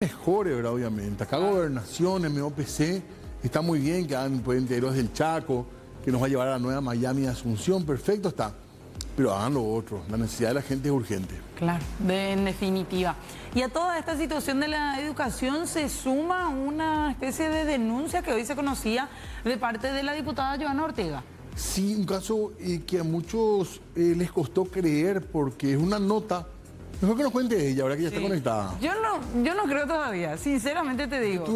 Mejore, ¿verdad? Obviamente. Acá Gobernación, MOPC, está muy bien que hagan Puente Héroes del Chaco, que nos va a llevar a la nueva Miami de Asunción, perfecto está. Pero hagan lo otro, la necesidad de la gente es urgente. Claro, en definitiva. Y a toda esta situación de la educación se suma una especie de denuncia que hoy se conocía de parte de la diputada Johanna Ortega. Sí, un caso que a muchos les costó creer porque es una nota. Mejor que nos cuente ella, ahora que ya está conectada. Yo no creo todavía, sinceramente te digo.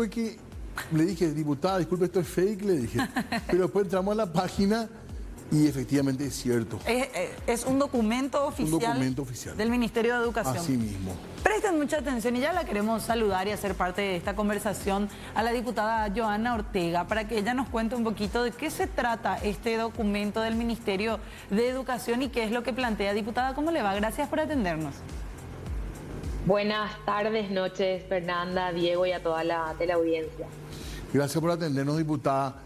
Le dije, diputada, disculpe, esto es fake, le dije. Pero después entramos a la página y efectivamente es cierto. Es un documento oficial. Un documento oficial del Ministerio de Educación. Así mismo. Presten mucha atención y ya la queremos saludar y hacer parte de esta conversación a la diputada Johanna Ortega para que ella nos cuente un poquito de qué se trata este documento del Ministerio de Educación y qué es lo que plantea. Diputada, ¿cómo le va? Gracias por atendernos. Buenas tardes, noches, Fernanda, Diego y a toda la teleaudiencia. Gracias por atendernos, diputada.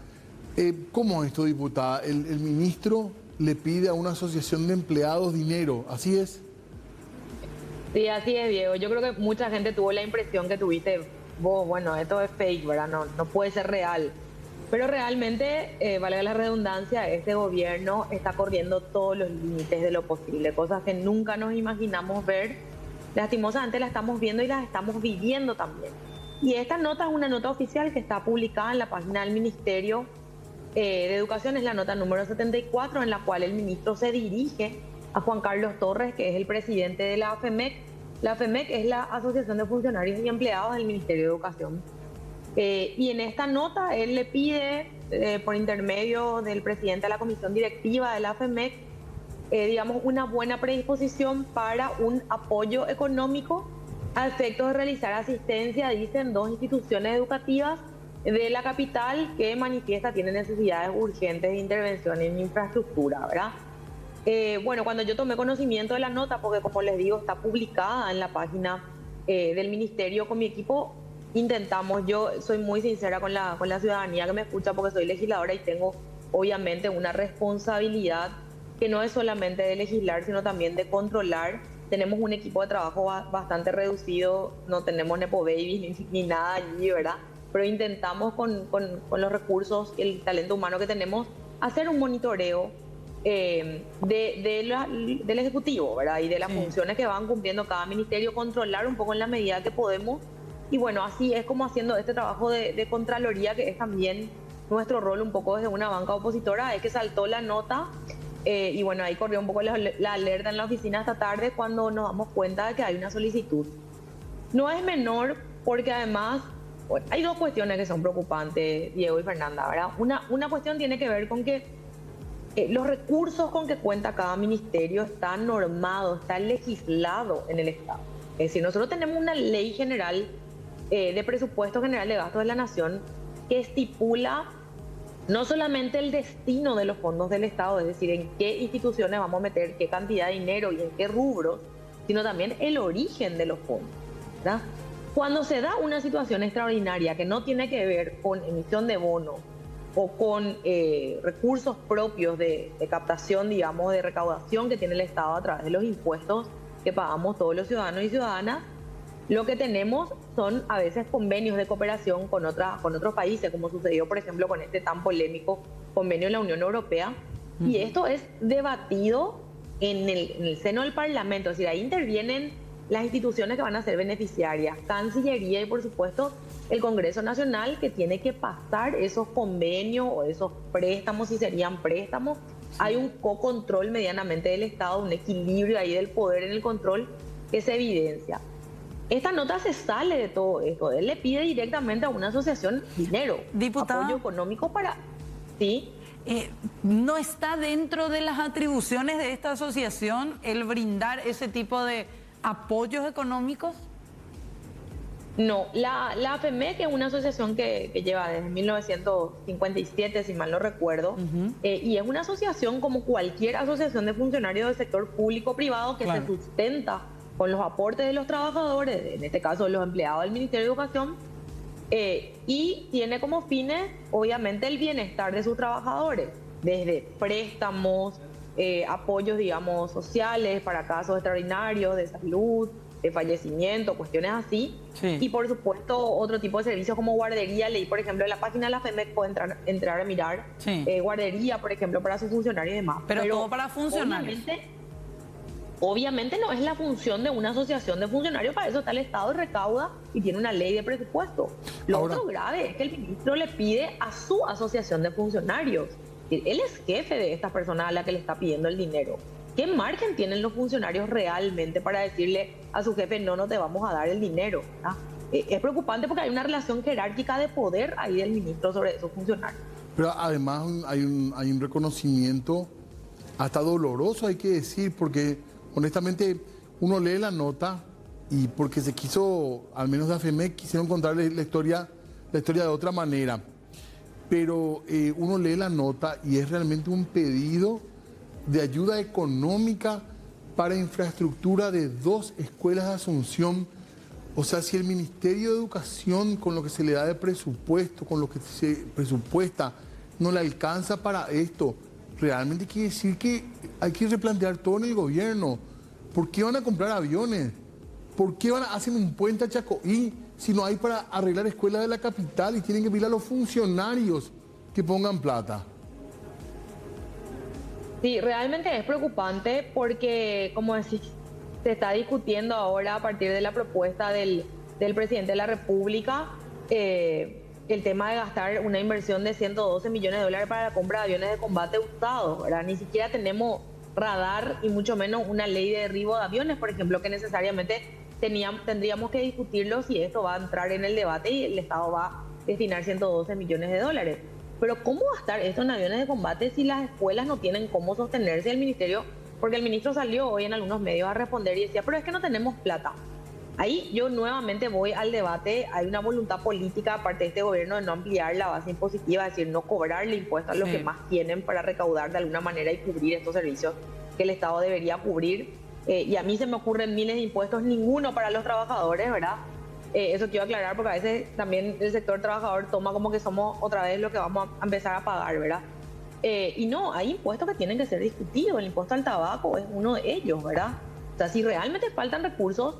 ¿Cómo es esto, diputada? El ministro le pide a una asociación de empleados dinero, ¿así es? Sí, así es, Diego. Yo creo que mucha gente tuvo la impresión que tuviste vos, bueno, esto es fake, ¿verdad? No puede ser real. Pero realmente, valga la redundancia, este gobierno está corriendo todos los límites de lo posible, cosas que nunca nos imaginamos ver. Lastimosamente la estamos viendo y las estamos viviendo también. Y esta nota es una nota oficial que está publicada en la página del Ministerio de Educación, es la nota número 74, en la cual el ministro se dirige a Juan Carlos Torres, que es el presidente de la AFEMEC. La AFEMEC es la Asociación de Funcionarios y Empleados del Ministerio de Educación. Y en esta nota él le pide, por intermedio del presidente de la comisión directiva de la AFEMEC, digamos, una buena predisposición para un apoyo económico a efectos de realizar asistencia, dicen, dos instituciones educativas de la capital que manifiesta tienen necesidades urgentes de intervención en infraestructura, ¿verdad? Bueno, cuando yo tomé conocimiento de la nota, porque como les digo, está publicada en la página del ministerio, con mi equipo intentamos, yo soy muy sincera con la ciudadanía que me escucha porque soy legisladora y tengo obviamente una responsabilidad que no es solamente de legislar, sino también de controlar. Tenemos un equipo de trabajo bastante reducido, no tenemos nepo babies ni nada allí, ¿verdad? Pero intentamos con los recursos y el talento humano que tenemos hacer un monitoreo del Ejecutivo, ¿verdad? Y de las funciones que van cumpliendo cada ministerio, controlar un poco en la medida que podemos. Y bueno, así es como haciendo este trabajo de Contraloría, que es también nuestro rol un poco desde una banca opositora, es que saltó la nota. Y bueno, ahí corrió un poco la alerta en la oficina esta tarde cuando nos damos cuenta de que hay una solicitud. No es menor porque además, bueno, hay dos cuestiones que son preocupantes, Diego y Fernanda, ¿verdad? Una cuestión tiene que ver con que los recursos con que cuenta cada ministerio están normados, está legislado en el Estado. Es decir, nosotros tenemos una ley general de presupuesto general de gastos de la Nación que estipula no solamente el destino de los fondos del Estado, es decir, en qué instituciones vamos a meter qué cantidad de dinero y en qué rubros, sino también el origen de los fondos, ¿verdad? Cuando se da una situación extraordinaria que no tiene que ver con emisión de bonos o con recursos propios de captación, digamos, de recaudación que tiene el Estado a través de los impuestos que pagamos todos los ciudadanos y ciudadanas, lo que tenemos son a veces convenios de cooperación con otros países, como sucedió, por ejemplo, con este tan polémico convenio de la Unión Europea. Y esto es debatido en el seno del Parlamento, es decir, ahí intervienen las instituciones que van a ser beneficiarias, Cancillería y, por supuesto, el Congreso Nacional, que tiene que pasar esos convenios o esos préstamos, si serían préstamos. Hay un co-control medianamente del Estado, un equilibrio ahí del poder en el control que se evidencia. Esta nota se sale de todo esto. Él le pide directamente a una asociación dinero, diputada, apoyo económico para... ¿Sí? ¿No está dentro de las atribuciones de esta asociación el brindar ese tipo de apoyos económicos? No, la AFEMEC es una asociación que lleva desde 1957, si mal no recuerdo, y es una asociación como cualquier asociación de funcionarios del sector público-privado que se sustenta con los aportes de los trabajadores, en este caso los empleados del Ministerio de Educación, y tiene como fines, obviamente, el bienestar de sus trabajadores, desde préstamos, apoyos, digamos, sociales para casos extraordinarios de salud, de fallecimiento, cuestiones así. Sí. Y por supuesto otro tipo de servicios como guardería. Leí, por ejemplo, en la página de la FEMEC puede entrar a mirar Sí. guardería, por ejemplo, para sus funcionarios y demás. Pero todo para funcionarios. Obviamente no es la función de una asociación de funcionarios, para eso está el Estado y recauda y tiene una ley de presupuesto. Lo Ahora, otro grave es que el ministro le pide a su asociación de funcionarios. Él es jefe de esta persona a la que le está pidiendo el dinero. ¿Qué margen tienen los funcionarios realmente para decirle a su jefe, no te vamos a dar el dinero? Es preocupante porque hay una relación jerárquica de poder ahí del ministro sobre esos funcionarios. pero además hay un reconocimiento hasta doloroso, hay que decir, porque honestamente uno lee la nota y porque se quiso, al menos la FEMEC, quisieron contarle la historia de otra manera. Pero uno lee la nota y es realmente un pedido de ayuda económica para infraestructura de 2 escuelas de Asunción. O sea, si el Ministerio de Educación, con lo que se le da de presupuesto, con lo que se presupuesta, no le alcanza para esto, realmente quiere decir que hay que replantear todo en el gobierno. ¿Por qué van a comprar aviones? ¿Por qué hacen un puente a Chacoí si no hay para arreglar escuelas de la capital y tienen que pedir a los funcionarios que pongan plata? Sí, realmente es preocupante porque, como decís, se está discutiendo ahora a partir de la propuesta del presidente de la República el tema de gastar una inversión de 112 millones de dólares para la compra de aviones de combate usados, ¿verdad? Ni siquiera tenemos radar y mucho menos una ley de derribo de aviones, por ejemplo, que necesariamente tendríamos que discutirlo si esto va a entrar en el debate y el Estado va a destinar 112 millones de dólares. Pero ¿cómo gastar esto en aviones de combate si las escuelas no tienen cómo sostenerse el ministerio? Porque el ministro salió hoy en algunos medios a responder y decía, pero es que no tenemos plata. Ahí yo nuevamente voy al debate, hay una voluntad política aparte de este gobierno de no ampliar la base impositiva, es decir, no cobrarle impuestos a los que más tienen para recaudar de alguna manera y cubrir estos servicios que el Estado debería cubrir. Y a mí se me ocurren miles de impuestos, ninguno para los trabajadores, ¿verdad? Eso quiero aclarar porque a veces también el sector trabajador toma como que somos otra vez lo que vamos a empezar a pagar, ¿verdad? Y no, hay impuestos que tienen que ser discutidos, el impuesto al tabaco es uno de ellos, ¿verdad? O sea, si realmente faltan recursos,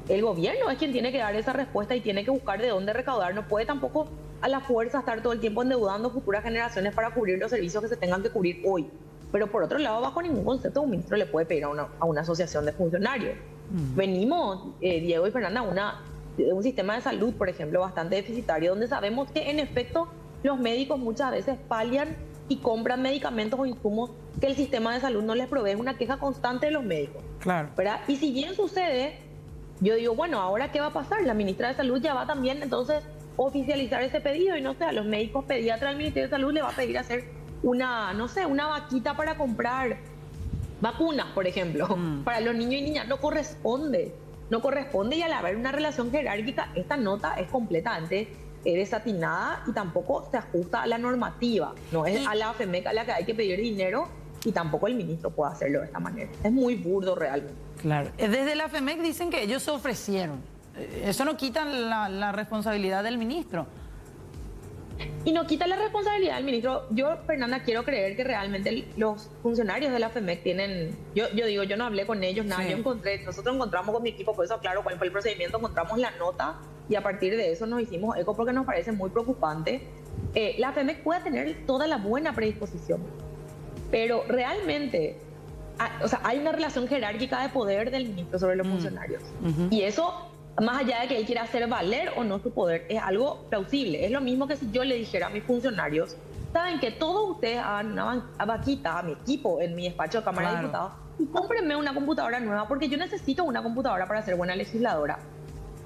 el gobierno es quien tiene que dar esa respuesta y tiene que buscar de dónde recaudar. No puede tampoco a la fuerza estar todo el tiempo endeudando futuras generaciones para cubrir los servicios que se tengan que cubrir hoy. Pero por otro lado, bajo ningún concepto un ministro le puede pedir a una asociación de funcionarios. Venimos, Diego y Fernanda, de un sistema de salud, por ejemplo, bastante deficitario, donde sabemos que en efecto los médicos muchas veces palian y compran medicamentos o insumos que el sistema de salud no les provee. Es una queja constante de los médicos. Claro. ¿Verdad? Y si bien sucede, yo digo, bueno, ¿ahora qué va a pasar? La ministra de Salud ya va también entonces oficializar ese pedido y no sé, a los médicos pediatras del Ministerio de Salud le va a pedir hacer una vaquita para comprar vacunas, por ejemplo, para los niños y niñas. No corresponde y al haber una relación jerárquica, esta nota es completamente desatinada y tampoco se ajusta a la normativa. No es a la FEMEC a la que hay que pedir dinero y tampoco el ministro puede hacerlo de esta manera. Es muy burdo realmente. Claro. Desde la FEMEC dicen que ellos se ofrecieron. Eso no quita la responsabilidad del ministro. Y no quita la responsabilidad del ministro. Yo, Fernanda, quiero creer que realmente los funcionarios de la FEMEC tienen... Yo digo, yo no hablé con ellos, nada, Sí. Nosotros encontramos con mi equipo, por eso claro cuál fue el procedimiento, encontramos la nota y a partir de eso nos hicimos eco porque nos parece muy preocupante. La FEMEC puede tener toda la buena predisposición, pero realmente... hay una relación jerárquica de poder del ministro sobre los funcionarios. Y eso, más allá de que él quiera hacer valer o no su poder, es algo plausible. Es lo mismo que si yo le dijera a mis funcionarios, saben que todos ustedes hagan una vaquita a mi equipo en mi despacho de Cámara de Diputados y cómprenme una computadora nueva porque yo necesito una computadora para ser buena legisladora.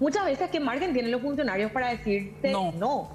Muchas veces, ¿qué margen tienen los funcionarios para decirte no?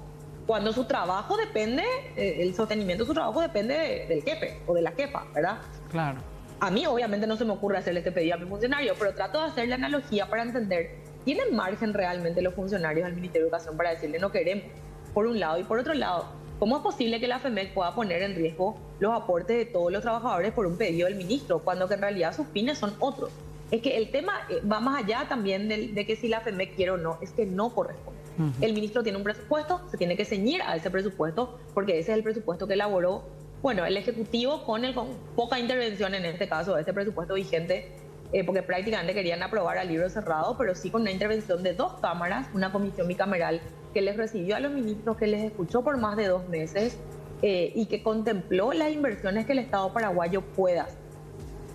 Cuando su trabajo depende, el sostenimiento de su trabajo depende del jefe o de la jefa, ¿verdad? Claro. A mí obviamente no se me ocurre hacerle este pedido a mi funcionario, pero trato de hacer la analogía para entender, ¿tienen margen realmente los funcionarios del Ministerio de Educación para decirle no queremos? Por un lado, y por otro lado, ¿cómo es posible que la FEMEC pueda poner en riesgo los aportes de todos los trabajadores por un pedido del ministro, cuando que en realidad sus fines son otros? Es que el tema va más allá también de que si la FEMEC quiere o no, es que no corresponde. El ministro tiene un presupuesto, se tiene que ceñir a ese presupuesto, porque ese es el presupuesto que elaboró el Ejecutivo con poca intervención en este caso de este presupuesto vigente porque prácticamente querían aprobar a libro cerrado, pero sí con una intervención de 2 cámaras, una comisión bicameral que les recibió a los ministros, que les escuchó por más de 2 meses y que contempló las inversiones que el Estado paraguayo pueda hacer.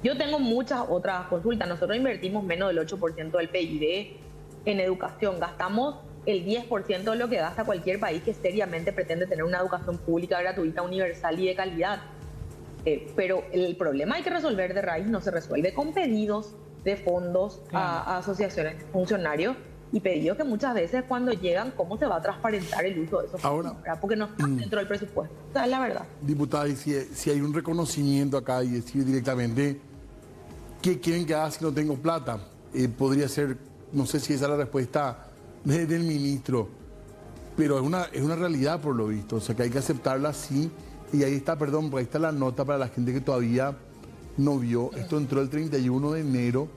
Yo tengo muchas otras consultas. Nosotros invertimos menos del 8% del PIB en educación. Gastamos el 10% de lo que gasta cualquier país que seriamente pretende tener una educación pública, gratuita, universal y de calidad. Pero el problema hay que resolver de raíz, no se resuelve con pedidos de fondos a asociaciones de funcionarios y pedidos que muchas veces cuando llegan, ¿cómo se va a transparentar el uso de esos fondos? Ahora, porque no están dentro del presupuesto. Esa es la verdad. Diputada, y si hay un reconocimiento acá y decir directamente qué quieren que haga si no tengo plata, podría ser, no sé si esa es la respuesta del ministro, pero es una realidad por lo visto, o sea que hay que aceptarla así. Y ahí está, perdón, porque ahí está la nota para la gente que todavía no vio. Esto entró el 31 de enero.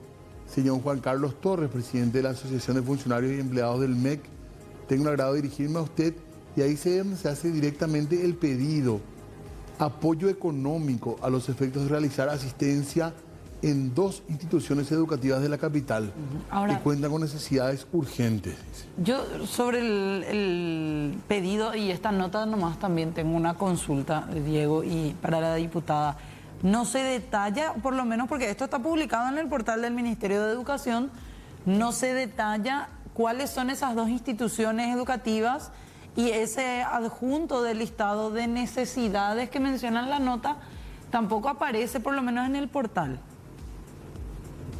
Señor Juan Carlos Torres, presidente de la Asociación de Funcionarios y Empleados del MEC. Tengo el agrado de dirigirme a usted y ahí se hace directamente el pedido. Apoyo económico a los efectos de realizar asistencia en 2 instituciones educativas de la capital que cuentan con necesidades urgentes. Yo sobre el pedido y esta nota nomás también tengo una consulta, Diego, y para la diputada. No se detalla, por lo menos porque esto está publicado en el portal del Ministerio de Educación, no se detalla cuáles son esas 2 instituciones educativas y ese adjunto del listado de necesidades que menciona la nota tampoco aparece por lo menos en el portal.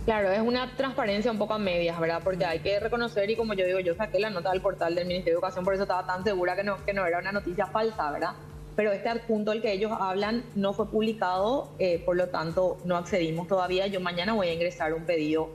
Claro, es una transparencia un poco a medias, ¿verdad? Porque hay que reconocer, y como yo digo, yo saqué la nota del portal del Ministerio de Educación, por eso estaba tan segura que no era una noticia falsa, ¿verdad? Pero este adjunto del que ellos hablan no fue publicado, por lo tanto no accedimos todavía. Yo mañana voy a ingresar un pedido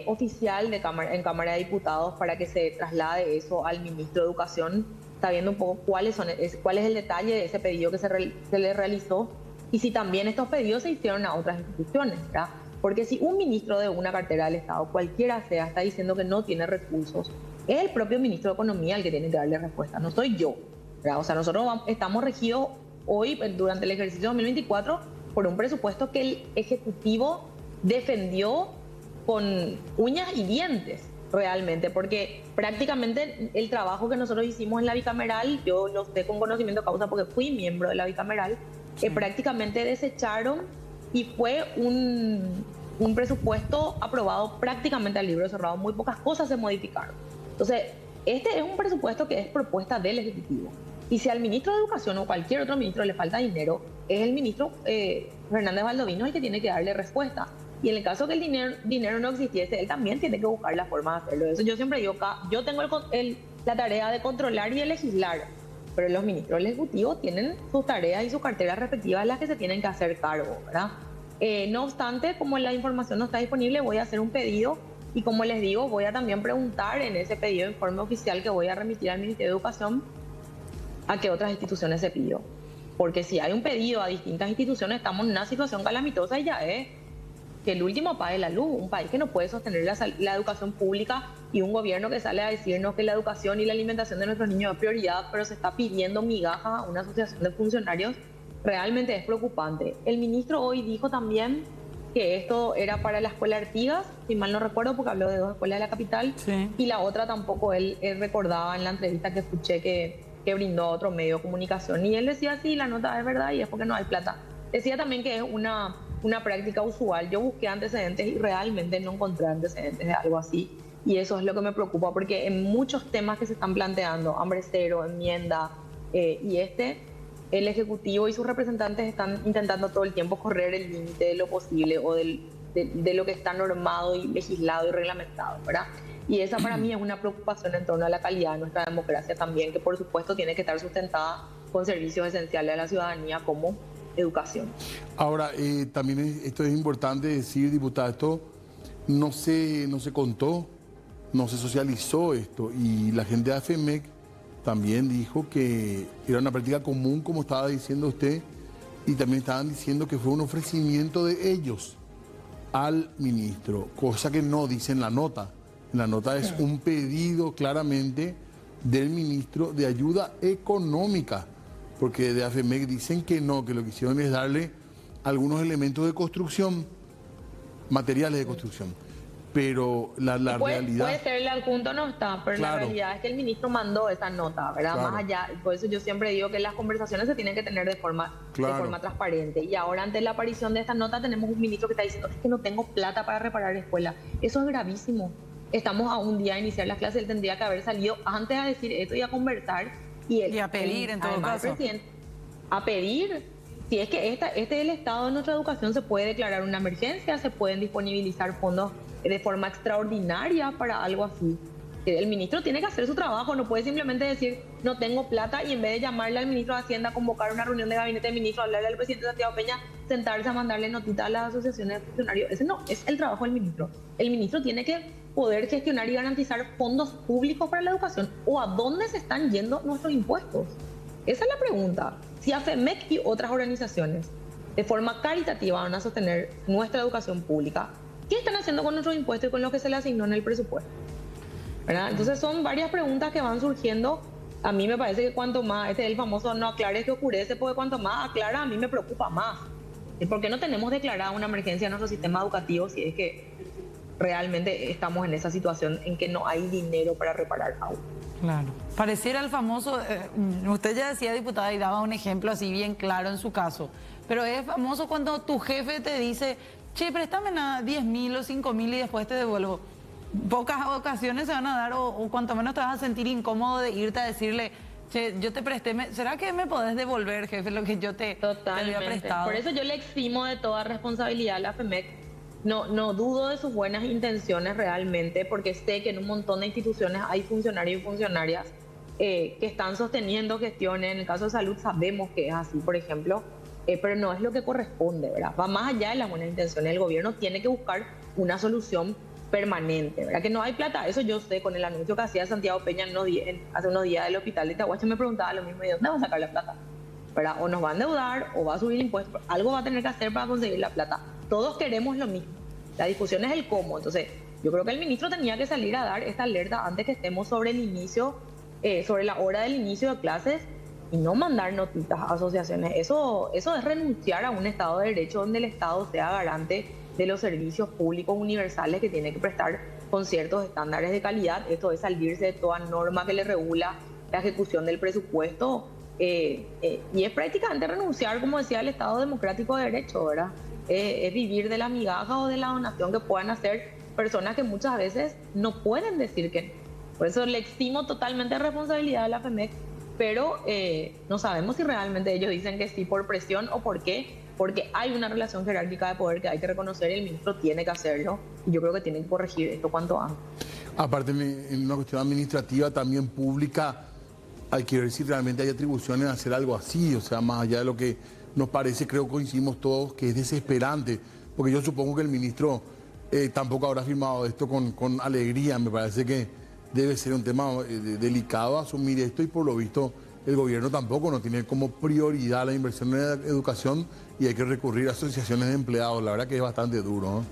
oficial en Cámara de Diputados para que se traslade eso al Ministro de Educación, sabiendo un poco cuál es el detalle de ese pedido que se le realizó y si también estos pedidos se hicieron a otras instituciones, ¿verdad? Porque si un ministro de una cartera del Estado, cualquiera sea, está diciendo que no tiene recursos, es el propio ministro de Economía el que tiene que darle respuesta, no soy yo, ¿verdad? O sea, nosotros estamos regidos hoy, durante el ejercicio 2024, por un presupuesto que el Ejecutivo defendió con uñas y dientes, realmente, porque prácticamente el trabajo que nosotros hicimos en la bicameral, yo lo sé con conocimiento de causa porque fui miembro de la bicameral, prácticamente desecharon y fue un presupuesto aprobado prácticamente al libro cerrado, muy pocas cosas se modificaron. Entonces, este es un presupuesto que es propuesta del Ejecutivo. Y si al ministro de Educación o cualquier otro ministro le falta dinero, es el ministro Fernández Valdovinos el que tiene que darle respuesta. Y en el caso que el dinero no existiese, él también tiene que buscar la forma de hacerlo. Eso yo siempre digo, yo tengo la tarea de controlar y de legislar, pero los ministros del Ejecutivo tienen sus tareas y sus carteras respectivas a las que se tienen que hacer cargo, ¿verdad? No obstante, como la información no está disponible, voy a hacer un pedido y como les digo, voy a también preguntar en ese pedido de informe oficial que voy a remitir al Ministerio de Educación a qué otras instituciones se pidió. Porque si hay un pedido a distintas instituciones, estamos en una situación calamitosa y ya es que el último apague la luz, un país que no puede sostener la educación pública y un gobierno que sale a decirnos que la educación y la alimentación de nuestros niños es prioridad, pero se está pidiendo migajas a una asociación de funcionarios, realmente es preocupante. El ministro hoy dijo también que esto era para la escuela Artigas, si mal no recuerdo, porque habló de 2 escuelas de la capital, sí. Y la otra tampoco él recordaba en la entrevista que escuché que brindó a otro medio de comunicación. Y él decía, sí, la nota es verdad y es porque no hay plata. Decía también que es una práctica usual. Yo busqué antecedentes y realmente no encontré antecedentes de algo así. Y eso es lo que me preocupa, porque en muchos temas que se están planteando, hambre cero, enmienda, el Ejecutivo y sus representantes están intentando todo el tiempo correr el límite de lo posible o de lo que está normado y legislado y reglamentado, ¿verdad? Y esa para mí es una preocupación en torno a la calidad de nuestra democracia también, que por supuesto tiene que estar sustentada con servicios esenciales a la ciudadanía como educación. Ahora, también esto es importante decir, diputada, esto no se contó, no se socializó esto, y la gente de AFEMEC también dijo que era una práctica común, como estaba diciendo usted, y también estaban diciendo que fue un ofrecimiento de ellos al ministro, cosa que no dice en la nota. En la nota es un pedido claramente del ministro de ayuda económica, porque de AFEMEC dicen que no, que lo que hicieron es darle algunos elementos de construcción materiales de construcción. Pero la realidad... Puede ser el adjunto no está, pero Claro. la realidad es que el ministro mandó esa nota, ¿verdad? Claro. Más allá, por eso yo siempre digo que las conversaciones se tienen que tener de forma transparente. Y ahora ante la aparición de esta nota tenemos un ministro que está diciendo, es que no tengo plata para reparar escuela. Eso es gravísimo. Estamos a un día de iniciar las clases, él tendría que haber salido antes a decir esto y a conversar. Y a pedir, en todo además, caso. el presidente, a pedir, si es que este es el estado de nuestra educación, se puede declarar una emergencia, se pueden disponibilizar fondos de forma extraordinaria para algo así. El ministro tiene que hacer su trabajo, no puede simplemente decir no tengo plata y en vez de llamarle al ministro de Hacienda, convocar una reunión de gabinete de ministros, hablarle al presidente Santiago Peña, sentarse a mandarle notita a las asociaciones de funcionarios. Ese no es el trabajo del ministro. El ministro tiene que poder gestionar y garantizar fondos públicos para la educación. ¿O a dónde se están yendo nuestros impuestos? Esa es la pregunta. Si AFEMEC y otras organizaciones de forma caritativa van a sostener nuestra educación pública, ¿qué están haciendo con nuestros impuestos y con lo que se les asignó en el presupuesto? ¿Verdad? Entonces son varias preguntas que van surgiendo. A mí me parece que cuanto más, este es el famoso no aclares que oscurece, porque cuanto más aclara a mí me preocupa más. ¿Por qué no tenemos declarada una emergencia en nuestro sistema educativo si es que realmente estamos en esa situación en que no hay dinero para reparar aulas? Claro. Pareciera el famoso, usted ya decía, diputada, y daba un ejemplo así bien claro en su caso, pero es famoso cuando tu jefe te dice, che, préstame 10.000 o 5.000 y después te devuelvo. Pocas ocasiones se van a dar o cuanto menos te vas a sentir incómodo de irte a decirle, che, yo te presté, ¿será que me podés devolver, jefe, lo que yo te había prestado? Por eso yo le eximo de toda responsabilidad a la FEMEC. No dudo de sus buenas intenciones realmente, porque sé que en un montón de instituciones hay funcionarios y funcionarias que están sosteniendo gestiones. En el caso de salud sabemos que es así, por ejemplo, pero no es lo que corresponde, ¿verdad? Va más allá de las buenas intenciones. El gobierno tiene que buscar una solución permanente, ¿verdad? Que no hay plata, eso yo sé, con el anuncio que hacía Santiago Peña hace unos días del hospital de Itahuache me preguntaba lo mismo, ¿y dónde va a sacar la plata? ¿Verdad? O nos va a endeudar o va a subir impuestos, algo va a tener que hacer para conseguir la plata. Todos queremos lo mismo, la discusión es el cómo. Entonces yo creo que el ministro tenía que salir a dar esta alerta antes que estemos sobre el inicio, sobre la hora del inicio de clases, y no mandar notitas a asociaciones. Eso es renunciar a un Estado de Derecho donde el Estado sea garante de los servicios públicos universales que tiene que prestar con ciertos estándares de calidad. Esto es salirse de toda norma que le regula la ejecución del presupuesto, y es prácticamente renunciar, como decía, al Estado democrático de derecho, ¿verdad? Es vivir de la migaja o de la donación que puedan hacer personas que muchas veces no pueden decir que no. Por eso le eximo totalmente de responsabilidad a la FEMEC, pero no sabemos si realmente ellos dicen que sí por presión o por qué, porque hay una relación jerárquica de poder que hay que reconocer y el ministro tiene que hacerlo, y yo creo que tiene que corregir esto cuanto antes. Aparte, en una cuestión administrativa también pública, hay que ver si realmente hay atribuciones a hacer algo así, o sea, más allá de lo que nos parece, creo que coincidimos todos, que es desesperante, porque yo supongo que el ministro tampoco habrá firmado esto con alegría. Me parece que debe ser un tema delicado asumir esto, y por lo visto el gobierno tampoco no tiene como prioridad la inversión en educación y hay que recurrir a asociaciones de empleados. La verdad que es bastante duro, ¿no?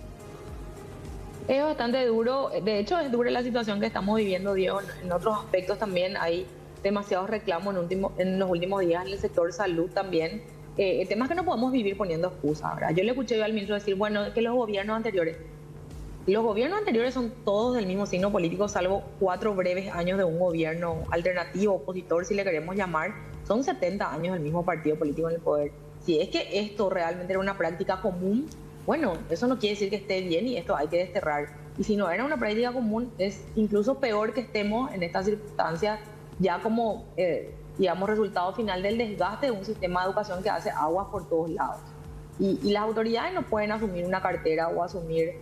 Es bastante duro, de hecho es dura la situación que estamos viviendo, Diego. En otros aspectos también hay demasiados reclamos en los últimos días en el sector salud también. El tema es que no podemos vivir poniendo excusas, ¿verdad? Yo le escuché al ministro decir, bueno, que los gobiernos anteriores son todos del mismo signo político, salvo 4 breves años de un gobierno alternativo, opositor, si le queremos llamar. Son 70 años del mismo partido político en el poder. Si es que esto realmente era una práctica común, bueno, eso no quiere decir que esté bien y esto hay que desterrar. Y si no era una práctica común, es incluso peor que estemos en estas circunstancias ya como, digamos, resultado final del desgaste de un sistema de educación que hace aguas por todos lados. Y las autoridades no pueden asumir una cartera o asumir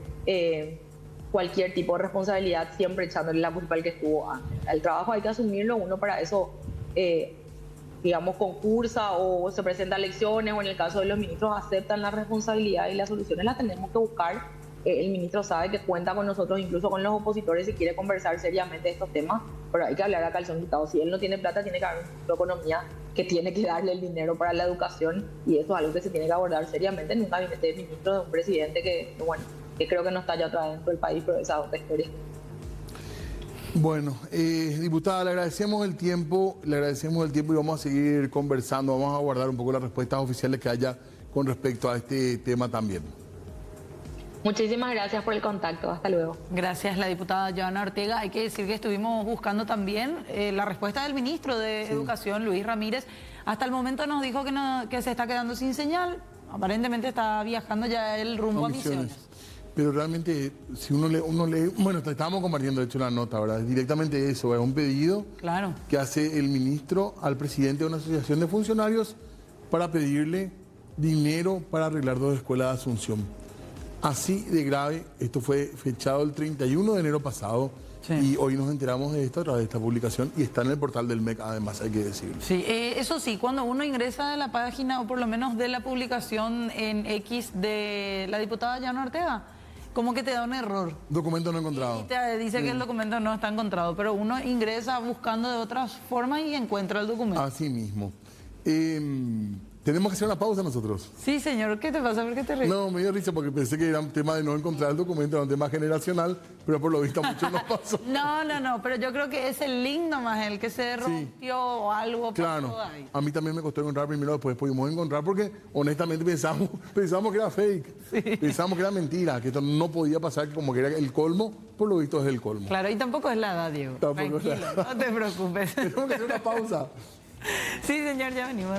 cualquier tipo de responsabilidad siempre echándole la culpa al que estuvo antes. El trabajo hay que asumirlo, uno para eso, digamos, concursa o se presenta a elecciones, o en el caso de los ministros aceptan la responsabilidad y las soluciones las tenemos que buscar. El ministro sabe que cuenta con nosotros, incluso con los opositores, si quiere conversar seriamente de estos temas, pero hay que hablar a calzón quitado. Si él no tiene plata, tiene que haber una economía que tiene que darle el dinero para la educación, y eso es algo que se tiene que abordar seriamente en un gabinete de ministros de un presidente que creo que no está ya otra vez dentro del país, pero esa es otra historia. Bueno, diputada, le agradecemos el tiempo y vamos a seguir conversando, vamos a guardar un poco las respuestas oficiales que haya con respecto a este tema también. Muchísimas gracias por el contacto. Hasta luego. Gracias, la diputada Johanna Ortega. Hay que decir que estuvimos buscando también la respuesta del ministro de Educación, Luis Ramírez. Hasta el momento nos dijo que se está quedando sin señal. Aparentemente está viajando ya el rumbo a Misiones. Pero realmente, si uno lee, bueno, estábamos compartiendo de hecho la nota, ¿verdad? Directamente eso, es un pedido que hace el ministro al presidente de una asociación de funcionarios para pedirle dinero para arreglar 2 escuelas de Asunción. Así de grave, esto fue fechado el 31 de enero pasado y hoy nos enteramos de esto a través de esta publicación y está en el portal del MEC, además, hay que decirlo. Sí, eso sí, cuando uno ingresa a la página o por lo menos de la publicación en X de la diputada Johanna Ortega, como que te da un error. Documento no encontrado. Y te dice que el documento no está encontrado, pero uno ingresa buscando de otras formas y encuentra el documento. Así mismo. Tenemos que hacer una pausa nosotros. Sí, señor. ¿Qué te pasa? ¿Por qué te ríes? No, me dio risa porque pensé que era un tema de no encontrar el documento, era un tema generacional, pero por lo visto mucho nos pasó. No, pero yo creo que es el link nomás, el que se rompió o algo. Claro, a mí también me costó encontrar primero, después pudimos encontrar porque honestamente pensamos que era fake, pensamos que era mentira, que esto no podía pasar, que como que era el colmo, por lo visto es el colmo. Claro, y tampoco es la edad, Diego. Tampoco es la edad. No te preocupes. Tenemos que hacer una pausa. Sí, señor, ya venimos.